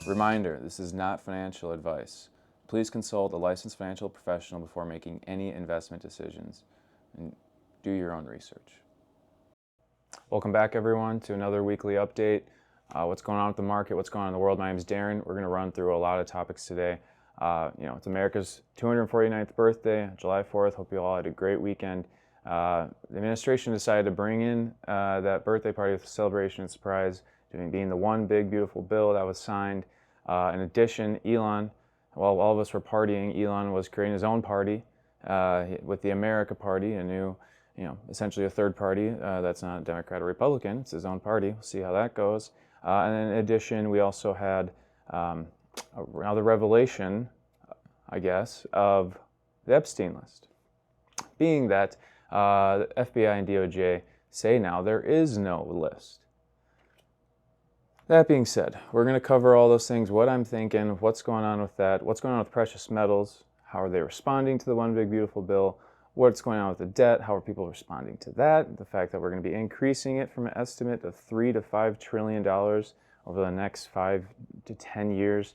Reminder, this is not financial advice. Please consult a licensed financial professional before making any investment decisions and do your own research. Welcome back, everyone, to another weekly update. What's going on with the market? What's going on in the world? My name is Darren. We're going to run through a lot of topics today. It's America's 249th birthday, July 4th. Hope you all had a great weekend. The administration decided to bring in that birthday party with a celebration and surprise, being the one big, beautiful bill that was signed. In addition, Elon, while all of us were partying, Elon was creating his own party with the America Party, a new, essentially a third party that's not Democrat or Republican. It's his own party. We'll see how that goes. And then in addition, we also had another revelation, I guess, of the Epstein List, being that the FBI and DOJ say now there is no list. That being said, we're going to cover all those things, what I'm thinking, what's going on with that, what's going on with precious metals, how are they responding to the one big beautiful bill, what's going on with the debt, how are people responding to that, the fact that we're going to be increasing it from an estimate of $3 to $5 trillion over the next 5 to 10 years.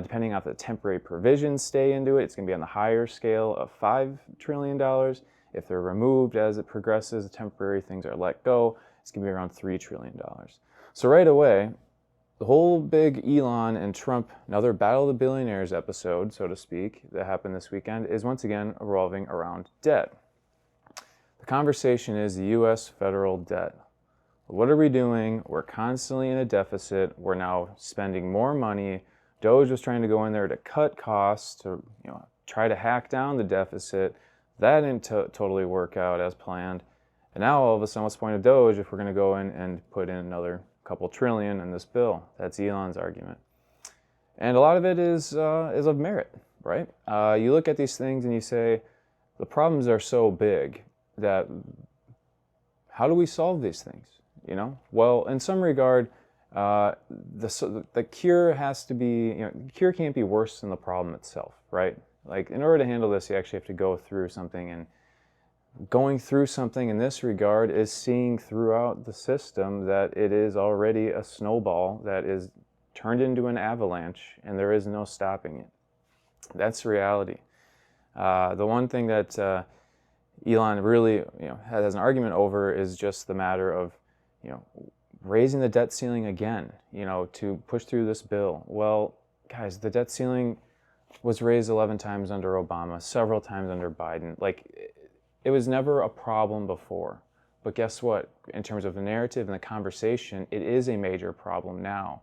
Depending on if the temporary provisions stay into it, it's going to be on the higher scale of $5 trillion. If they're removed as it progresses, the temporary things are let go, it's going to be around $3 trillion. So right away, the whole big Elon and Trump, another Battle of the Billionaires episode, so to speak, that happened this weekend, is once again revolving around debt. The conversation is the U.S. federal debt. What are we doing? We're constantly in a deficit. We're now spending more money. Doge was trying to go in there to cut costs, to try to hack down the deficit. That didn't totally work out as planned. And now all of a sudden, what's the point of Doge if we're going to go in and put in another couple trillion in this bill? That's Elon's argument. And a lot of it is of merit, right? You look at these things and you say, the problems are so big that how do we solve these things? Well, in some regard, the cure has to be, the cure can't be worse than the problem itself, right? Like, in order to handle this, you actually have to go through something, and going through something in this regard is seeing throughout the system that it is already a snowball that is turned into an avalanche, and there is no stopping it. That's reality. The one thing that Elon really has an argument over is just the matter of raising the debt ceiling again, to push through this bill. Well, guys, the debt ceiling was raised 11 times under Obama, several times under Biden. It was never a problem before. But guess what? In terms of the narrative and the conversation, it is a major problem now.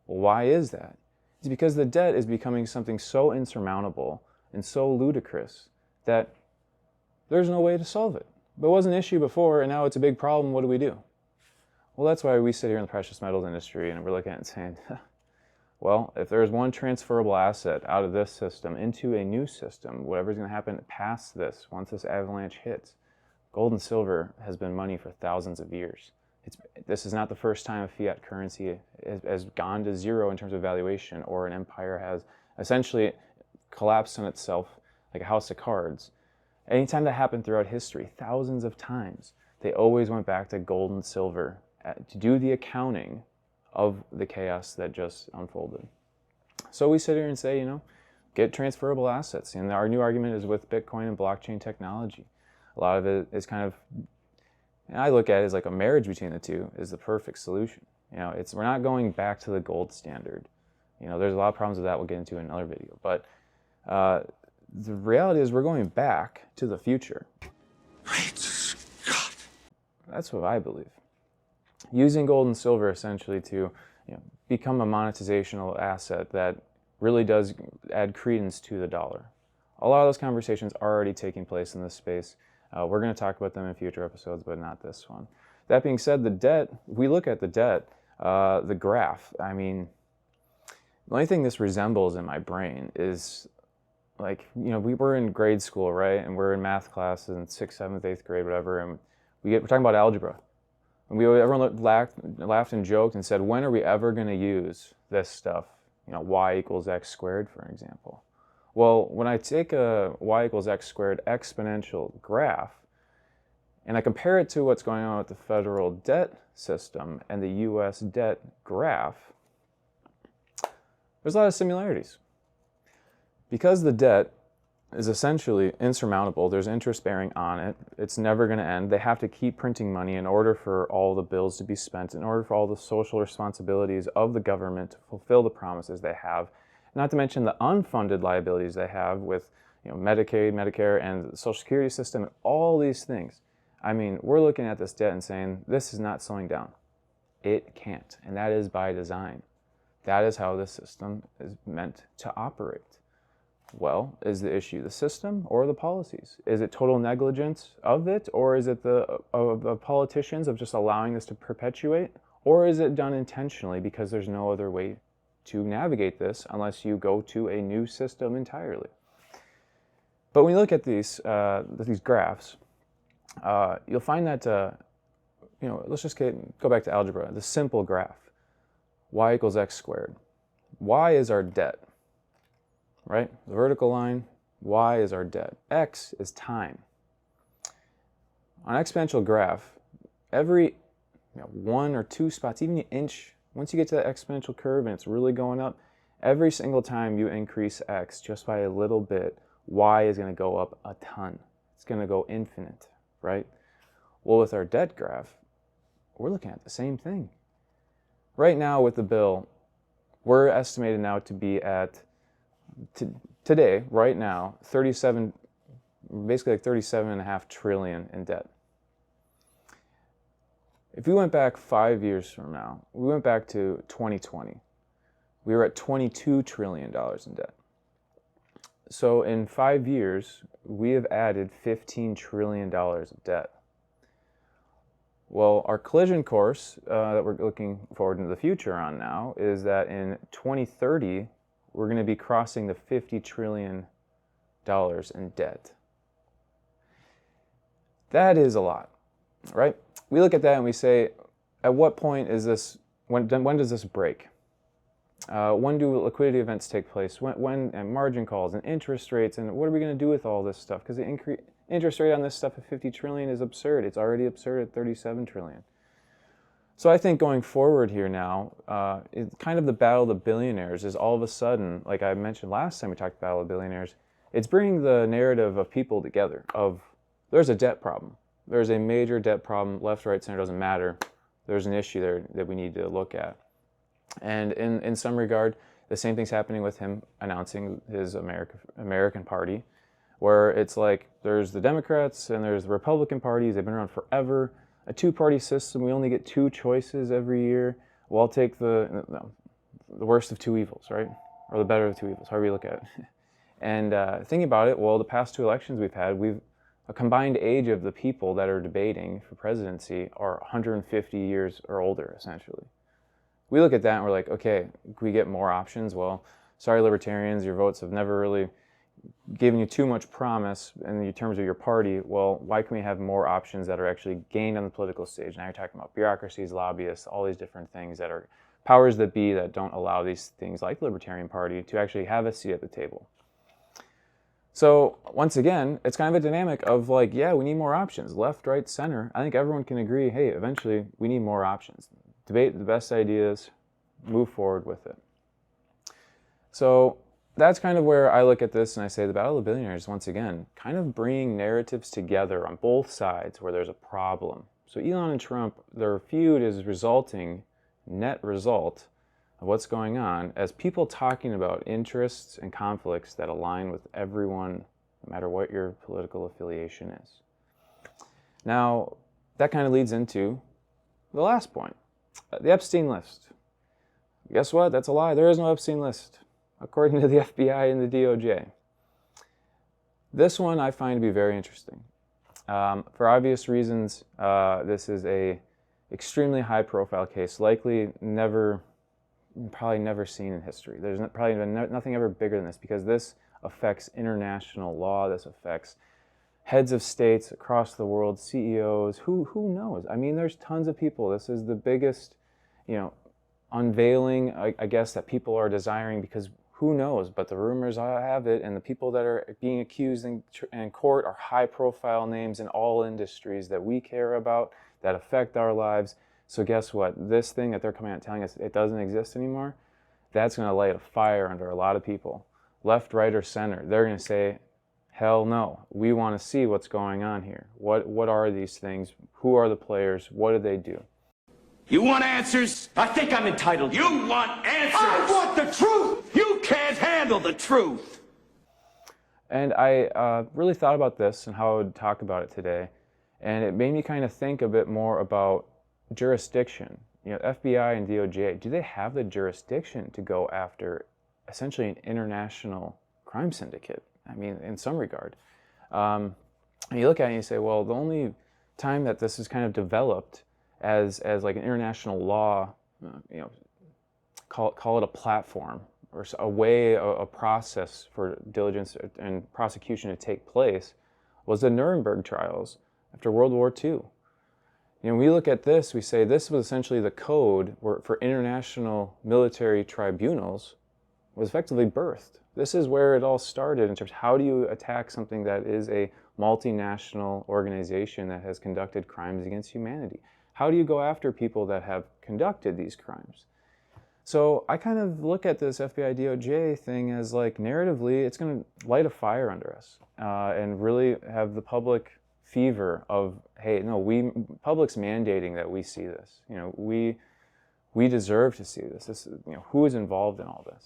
Well, why is that? It's because the debt is becoming something so insurmountable and so ludicrous that there's no way to solve it. But it was an issue before, and now it's a big problem. What do we do? Well, that's why we sit here in the precious metals industry and we're looking at it and saying, well, if there's one transferable asset out of this system into a new system, whatever's going to happen past this, once this avalanche hits, gold and silver has been money for thousands of years. This is not the first time a fiat currency has gone to zero in terms of valuation, or an empire has essentially collapsed on itself like a house of cards. Anytime that happened throughout history, thousands of times, they always went back to gold and silver to do the accounting of the chaos that just unfolded. So we sit here and say, get transferable assets. And our new argument is with Bitcoin and blockchain technology. A lot of it is kind of, and I look at it as like a marriage between the two is the perfect solution. We're not going back to the gold standard. There's a lot of problems with that we'll get into in another video. But the reality is we're going back to the future. Great Scott! That's what I believe. Using gold and silver essentially to become a monetizational asset that really does add credence to the dollar. A lot of those conversations are already taking place in this space. We're going to talk about them in future episodes, but not this one. That being said, the debt, if we look at the debt, the graph, the only thing this resembles in my brain is we were in grade school, right? And we're in math classes in 6th, 7th, 8th grade, whatever, and we're talking about algebra. And everyone laughed and joked and said, when are we ever going to use this stuff? Y equals x squared, for example. Well, when I take a y equals x squared exponential graph, and I compare it to what's going on with the federal debt system and the U.S. debt graph, There's a lot of similarities. Because the debt is essentially insurmountable, there's interest bearing on it, it's never going to end. They have to keep printing money in order for all the bills to be spent, in order for all the social responsibilities of the government to fulfill the promises they have, not to mention the unfunded liabilities they have with Medicaid, Medicare, and the Social Security system, and all these things. I mean, we're looking at this debt and saying, this is not slowing down. It can't, and that is by design. That is how the system is meant to operate. Well, is the issue the system or the policies? Is it total negligence of it, or is it the politicians of just allowing this to perpetuate? Or is it done intentionally because there's no other way to navigate this unless you go to a new system entirely? But when you look at these graphs, you'll find that, let's just go back to algebra, the simple graph. Y equals x squared. Y is our debt. Right? The vertical line, y is our debt. X is time. On an exponential graph, every 1 or 2 spots, even an inch, once you get to the exponential curve and it's really going up, every single time you increase x just by a little bit, y is going to go up a ton. It's going to go infinite, right? Well, with our debt graph, we're looking at the same thing. Right now with the bill, we're estimated now to be at today, right now, basically like 37.5 trillion in debt. If we went back 5 years from now, we went back to 2020, we were at $22 trillion in debt. So in 5 years, we have added $15 trillion of debt. Well, our collision course that we're looking forward into the future on now is that in 2030, we're going to be crossing the $50 trillion in debt. That is a lot, right? We look at that and we say, at what point is this, when does this break? When do liquidity events take place? When and margin calls and interest rates, and what are we going to do with all this stuff? Because the interest rate on this stuff at 50 trillion is absurd. It's already absurd at 37 trillion. So I think going forward here now, it's kind of the battle of the billionaires is all of a sudden, like I mentioned last time we talked about battle of billionaires, it's bringing the narrative of people together of there's a debt problem. There's a major debt problem, left, right, center, doesn't matter. There's an issue there that we need to look at. And in some regard, the same thing's happening with him announcing his American Party, where it's like there's the Democrats and there's the Republican parties. They've been around forever. A two-party system, we only get 2 choices every year. Well, I'll take the worst of 2 evils, right? Or the better of 2 evils, however you look at it. And thinking about it, well, the past 2 elections we've had, a combined age of the people that are debating for presidency are 150 years or older, essentially. We look at that and we're like, okay, can we get more options? Well, sorry, libertarians, your votes have never really given you too much promise in terms of your party. Well, why can we have more options that are actually gained on the political stage? Now you're talking about bureaucracies, lobbyists, all these different things that are powers that be that don't allow these things like the Libertarian Party to actually have a seat at the table. So once again, it's kind of a dynamic of like, yeah, we need more options, left, right, center. I think everyone can agree, hey, eventually we need more options. Debate the best ideas, move forward with it. So that's kind of where I look at this and I say the battle of the billionaires, once again, kind of bringing narratives together on both sides where there's a problem. So Elon and Trump, their feud is resulting, net result of what's going on as people talking about interests and conflicts that align with everyone, no matter what your political affiliation is. Now, that kind of leads into the last point, the Epstein List. Guess what? That's a lie. There is no Epstein List, according to the FBI and the DOJ. This one I find to be very interesting. For obvious reasons, this is a extremely high-profile case, likely probably never seen in history. There's probably been nothing ever bigger than this because this affects international law. This affects heads of states across the world, CEOs. Who knows? I mean, there's tons of people. This is the biggest, unveiling, I guess, that people are desiring because who knows? But the rumors have it, and the people that are being accused in court are high-profile names in all industries that we care about, that affect our lives. So guess what? This thing that they're coming out telling us it doesn't exist anymore, that's going to light a fire under a lot of people. Left, right, or center, they're going to say, hell no, we want to see what's going on here. What are these things? Who are the players? What do they do? You want answers? I think I'm entitled. You want answers? I want the truth! You can't handle the truth! And I really thought about this and how I would talk about it today. And it made me kind of think a bit more about jurisdiction. You know, FBI and DOJ, do they have the jurisdiction to go after essentially an international crime syndicate? I mean, in some regard. And you look at it and you say, well, the only time that this is kind of developed as like an international law, you know, call it a platform or a way, a process for diligence and prosecution to take place, was the Nuremberg trials after World War II. You know, we look at this, we say this was essentially the code for international military tribunals was effectively birthed. This is where it all started in terms of how do you attack something that is a multinational organization that has conducted crimes against humanity? How do you go after people that have conducted these crimes? So I kind of look at this FBI DOJ thing as like narratively, it's going to light a fire under us and really have the public fever of, hey, no, public's mandating that we see this. You know, we deserve to see this. This, you know, who is involved in all this?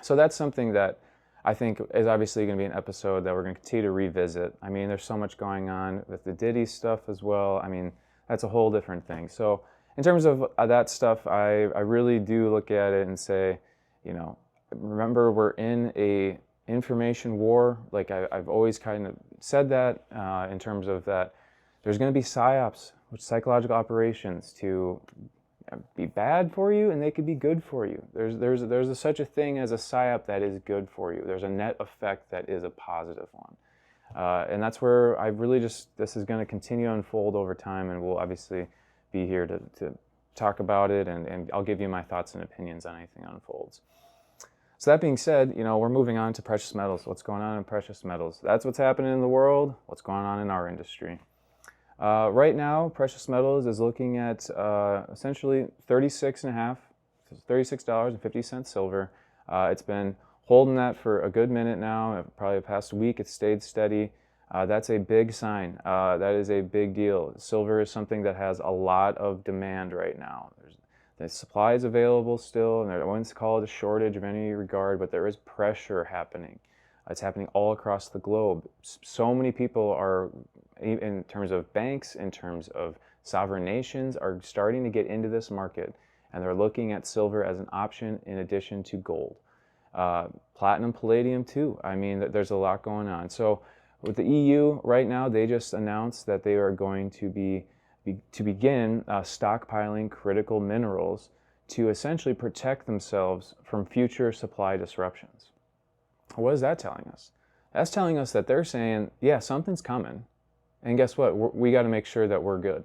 So that's something that I think is obviously going to be an episode that we're going to continue to revisit. I mean, there's so much going on with the Diddy stuff as well. I mean, that's a whole different thing. So in terms of that stuff, I really do look at it and say, you know, remember we're in a information war. Like I've always kind of said that in terms of that there's going to be psyops, which psychological operations to be bad for you and they could be good for you. There's such a thing as a psyop that is good for you. There's a net effect that is a positive one. And that's where I really this is going to continue to unfold over time, and we'll obviously be here to talk about it, and I'll give you my thoughts and opinions on anything that unfolds. So that being said, you know, we're moving on to precious metals. What's going on in precious metals? That's what's happening in the world. What's going on in our industry? Right now, precious metals is looking at essentially $36.50 silver. It's been holding that for a good minute now. Probably the past week, it's stayed steady. That's a big sign. That is a big deal. Silver is something that has a lot of demand right now. The supply is available still, and I wouldn't call it a shortage of any regard, but there is pressure happening. It's happening all across the globe. So many people are, in terms of banks, in terms of sovereign nations, are starting to get into this market, and they're looking at silver as an option in addition to gold. Platinum, palladium too. I mean, there's a lot going on. So with the EU right now, they just announced that they are going to begin stockpiling critical minerals to essentially protect themselves from future supply disruptions. What is that telling us? That's telling us that they're saying, yeah, something's coming, and guess what? We got to make sure that we're good.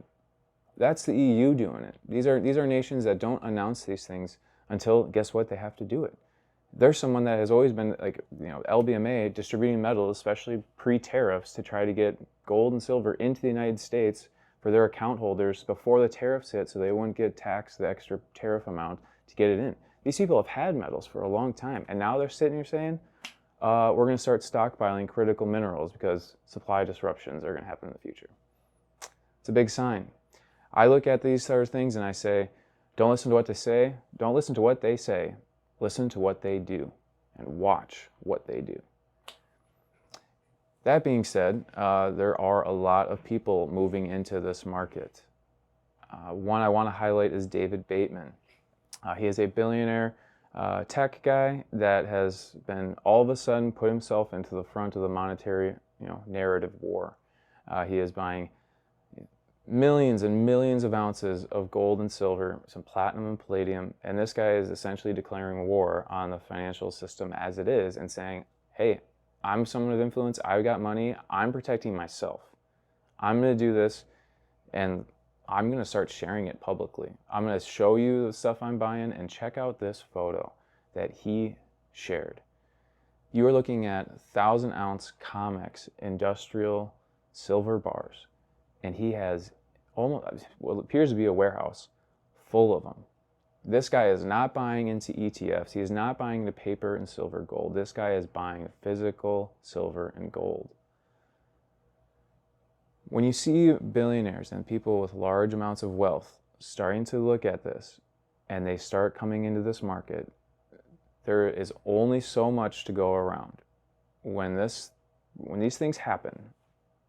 That's the EU doing it. These are nations that don't announce these things until, guess what? They have to do it. There's someone that has always been, like, you know, LBMA distributing metals, especially pre-tariffs, to try to get gold and silver into the United States for their account holders before the tariffs hit, so they wouldn't get taxed the extra tariff amount to get it in. These people have had metals for a long time, and now they're sitting here saying, we're going to start stockpiling critical minerals because supply disruptions are going to happen in the future. It's a big sign. I look at these sort of things and I say, don't listen to what they say. Don't listen to what they say. Listen to what they do and watch what they do. That being said, there are a lot of people moving into this market. One I want to highlight is David Bateman. He is a billionaire tech guy that has been all of a sudden put himself into the front of the monetary, narrative war. He is buying millions and millions of ounces of gold and silver, some platinum and palladium, and this guy is essentially declaring war on the financial system as it is and saying, hey, I'm someone with influence, I've got money, I'm protecting myself. I'm going to do this, and I'm going to start sharing it publicly. I'm going to show you the stuff I'm buying, and check out this photo that he shared. You are looking at 1,000-ounce Comex industrial silver bars, and he has almost what appears to be a warehouse full of them. This guy is not buying into ETFs. He is not buying the paper and silver gold. This guy is buying physical silver and gold. When you see billionaires and people with large amounts of wealth starting to look at this and they start coming into this market, there is only so much to go around. When these things happen,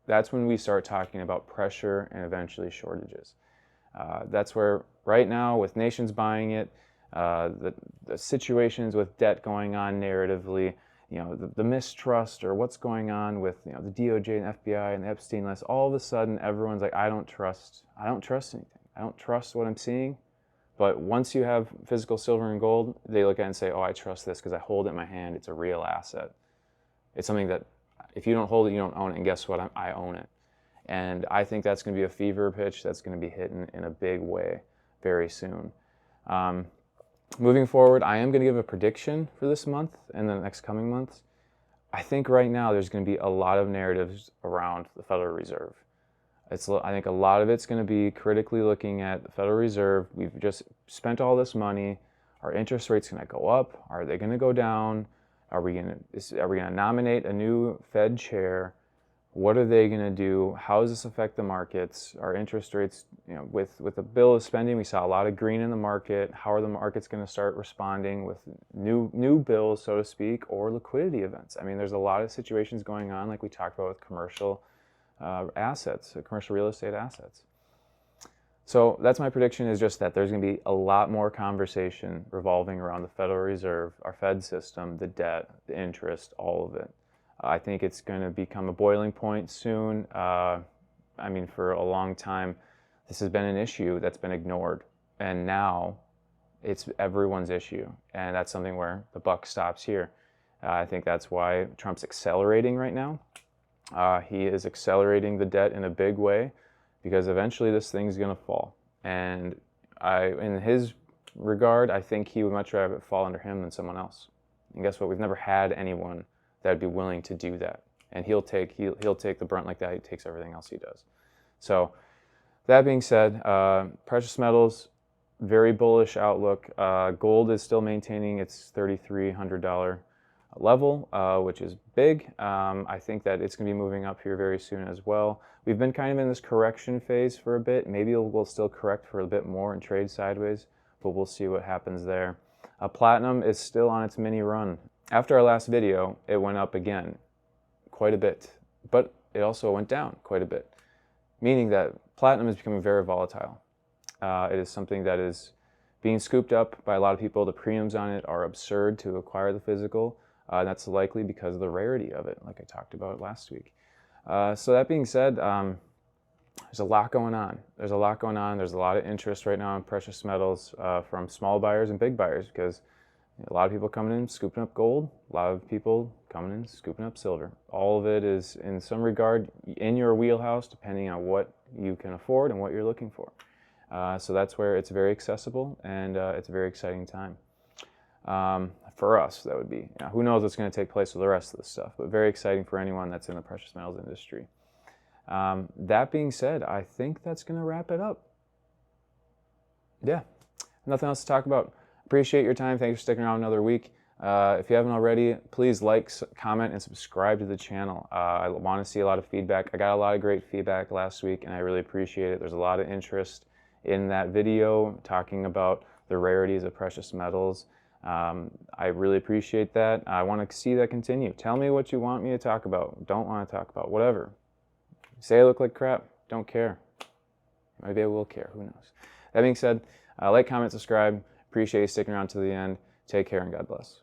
that's when we start talking about pressure and eventually shortages. That's where right now with nations buying it, the situations with debt going on narratively, the mistrust or what's going on with the DOJ and FBI and the Epstein List, all of a sudden everyone's like, I don't trust anything. I don't trust what I'm seeing. But once you have physical silver and gold, they look at it and say, oh, I trust this because I hold it in my hand. It's a real asset. It's something that if you don't hold it, you don't own it. And guess what? I own it. And I think that's going to be a fever pitch that's going to be hitting in a big way very soon. Moving forward, I am going to give a prediction for this month and the next coming months. I think right now there's going to be a lot of narratives around the Federal Reserve. I think a lot of it's going to be critically looking at the Federal Reserve. We've just spent all this money. Are interest rates going to go up? Are they going to go down? Are we going to nominate a new Fed chair? What are they going to do? How does this affect the markets? Our interest rates, with the bill of spending, we saw a lot of green in the market. How are the markets going to start responding with new bills, so to speak, or liquidity events? I mean, there's a lot of situations going on, like we talked about with commercial assets, commercial real estate assets. So that's my prediction, is just that there's going to be a lot more conversation revolving around the Federal Reserve, our Fed system, the debt, the interest, all of it. I think it's going to become a boiling point soon. For a long time, this has been an issue that's been ignored. And now it's everyone's issue. And that's something where the buck stops here. I think that's why Trump's accelerating right now. He is accelerating the debt in a big way because eventually this thing's going to fall. And in his regard, I think he would much rather it fall under him than someone else. And guess what? We've never had anyone that would be willing to do that. And he'll take the brunt like that. He takes everything else he does. So that being said, precious metals, very bullish outlook. Gold is still maintaining its $3,300 level, which is big. I think that it's going to be moving up here very soon as well. We've been kind of in this correction phase for a bit. Maybe we'll still correct for a bit more and trade sideways, but we'll see what happens there. Platinum is still on its mini run. After our last video, it went up again quite a bit, but it also went down quite a bit, meaning that platinum is becoming very volatile. It is something that is being scooped up by a lot of people. The premiums on it are absurd to acquire the physical. That's likely because of the rarity of it, like I talked about last week. So that being said, there's a lot going on. There's a lot of interest right now in precious metals from small buyers and big buyers, because a lot of people coming in, scooping up gold. A lot of people coming in, scooping up silver. All of it is, in some regard, in your wheelhouse, depending on what you can afford and what you're looking for. So that's where it's very accessible, and it's a very exciting time. For us, that would be. Who knows what's going to take place with the rest of this stuff, but very exciting for anyone that's in the precious metals industry. That being said, I think that's going to wrap it up. Yeah, nothing else to talk about. Appreciate your time. Thanks for sticking around another week. If you haven't already, please like, comment, and subscribe to the channel. I want to see a lot of feedback. I got a lot of great feedback last week, and I really appreciate it. There's a lot of interest in that video talking about the rarities of precious metals. I really appreciate that. I want to see that continue. Tell me what you want me to talk about, don't want to talk about, whatever. Say I look like crap, don't care. Maybe I will care, who knows. That being said, like, comment, subscribe. Appreciate you sticking around to the end. Take care and God bless.